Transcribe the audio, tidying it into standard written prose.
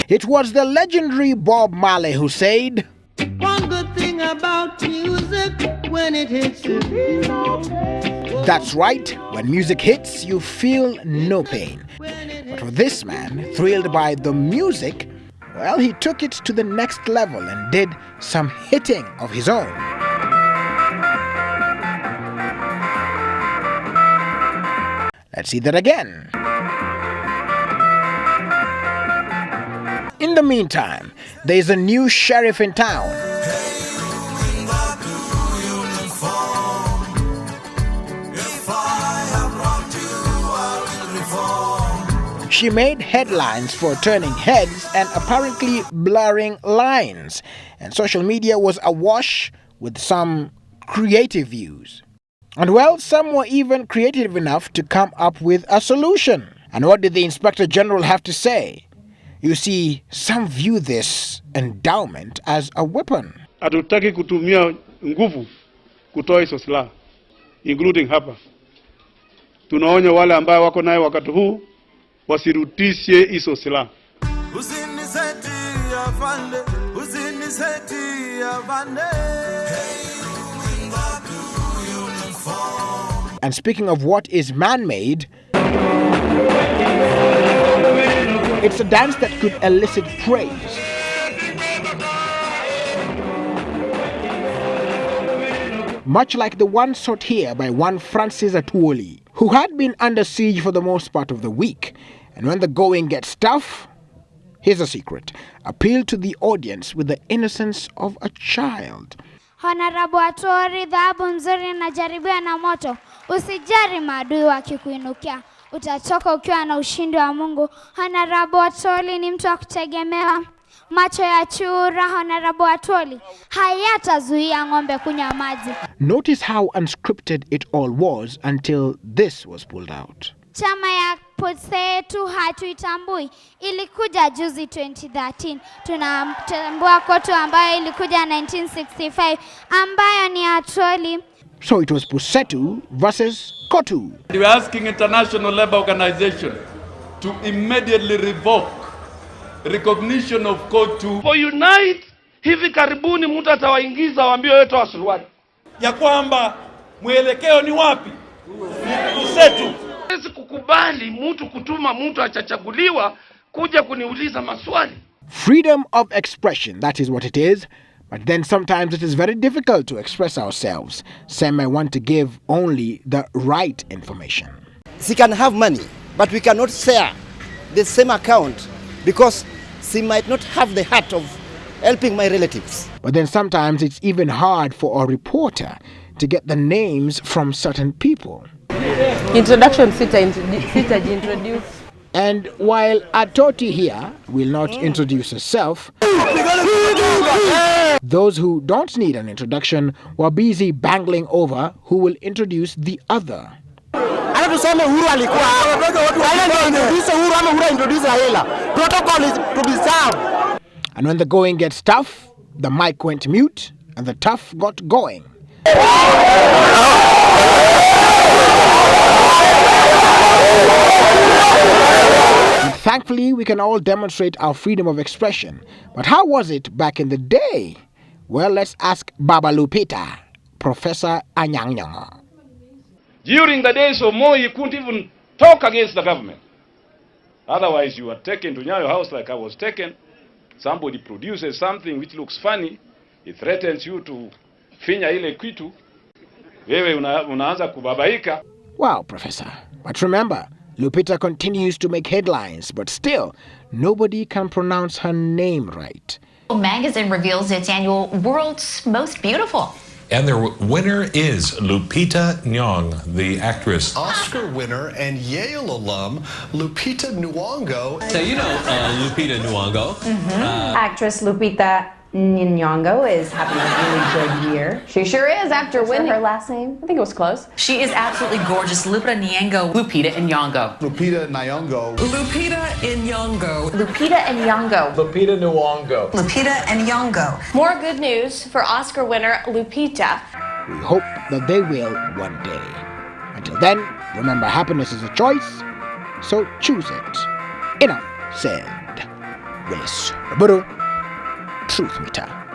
It was the legendary Bob Marley who said, "One good thing about music, when it hits you feel no pain." That's right, when music hits, you feel no pain. But for this man, thrilled by the music, well, he took it to the next level and did some hitting of his own. Let's see that again. In the meantime, there's a new sheriff in town. She made headlines for turning heads and apparently blurring lines, and social media was awash with some creative views. And well, some were even creative enough to come up with a solution. And what did the Inspector General have to say? You see, some view this endowment as a weapon. Hatutaki kutumia nguvu kutoa hizo silaha, including hapa. Tunaonya wale ambao wako naye wakati huu wasirutishe hizo silaha. And speaking of what is man-made, it's a dance that could elicit praise. Much like the one sought here by one Francis Atwoli, who had been under siege for the most part of the week. And when the going gets tough, here's a secret. Appeal to the audience with the innocence of a child. Honorable Atwoli, dhahabu nzuri inajaribiwa na moto. Usijari maadui wakikuinukia. Utachoka ukiwa na ushindi wa Mungu. Honorable Atwoli ni mtu wa kutegemewa. Macho ya chura, Honorable Atwoli, hayatazuia ng'ombe kunywa maji. Notice how unscripted it all was until this was pulled out. Chama ya putse yetu hatuitambui. Ilikuja juzi 2013. Tunatambua kotu ambayo ilikuja 1965 ambayo ni Atwoli. So it was Pusetu versus Kotu. We are asking International Labour Organization to immediately revoke recognition of Kotu. For unite, hivi karibuni mtu atawaingiza waambie wewe toa suruali. Ya kwamba mwelekeo ni wapi? Pusetu. Sisi kukubali mtu kutuma mtu achachaguliwa kuja kuniuliza maswali. Freedom of expression, that is what it is. But then sometimes it is very difficult to express ourselves. Some may want to give only the right information. She can have money, but we cannot share the same account because she might not have the heart of helping my relatives. But then sometimes it's even hard for a reporter to get the names from certain people. Introduction, introduce. And while Atoti here will not introduce herself, those who don't need an introduction were busy bangling over who will introduce the other. And when the going gets tough, the mic went mute and the tough got going. And thankfully, we can all demonstrate our freedom of expression. But how was it back in the day? Well, let's ask Baba Lupita, Professor Nyong'o. During the days of Moi, you couldn't even talk against the government. Otherwise, you were taken to Nyayo House like I was taken. Somebody produces something which looks funny. He threatens you to finya ile kitu. Wewe unaanza kubabaika. Wow, Professor. But remember, Lupita continues to make headlines, but still, nobody can pronounce her name right. Magazine reveals its annual World's Most Beautiful. And their winner is Lupita Nyong'o, the actress. Oscar winner and Yale alum, Lupita Nyong'o. So you know Lupita Nyong'o. Actress Lupita Nyong'o is having a really good year. She sure is after winning her last name. I think it was close. She is absolutely gorgeous. Lupita Nyong'o. Lupita Nyong'o. Lupita Nyong'o. Lupita Nyong'o. Lupita Nyong'o. Lupita Nyong'o. Lupita Nyong'o. More good news for Oscar winner Lupita. We hope that they will one day. Until then, remember, happiness is a choice, so choose it. Enough said. Willis Raburu, Truthmeter.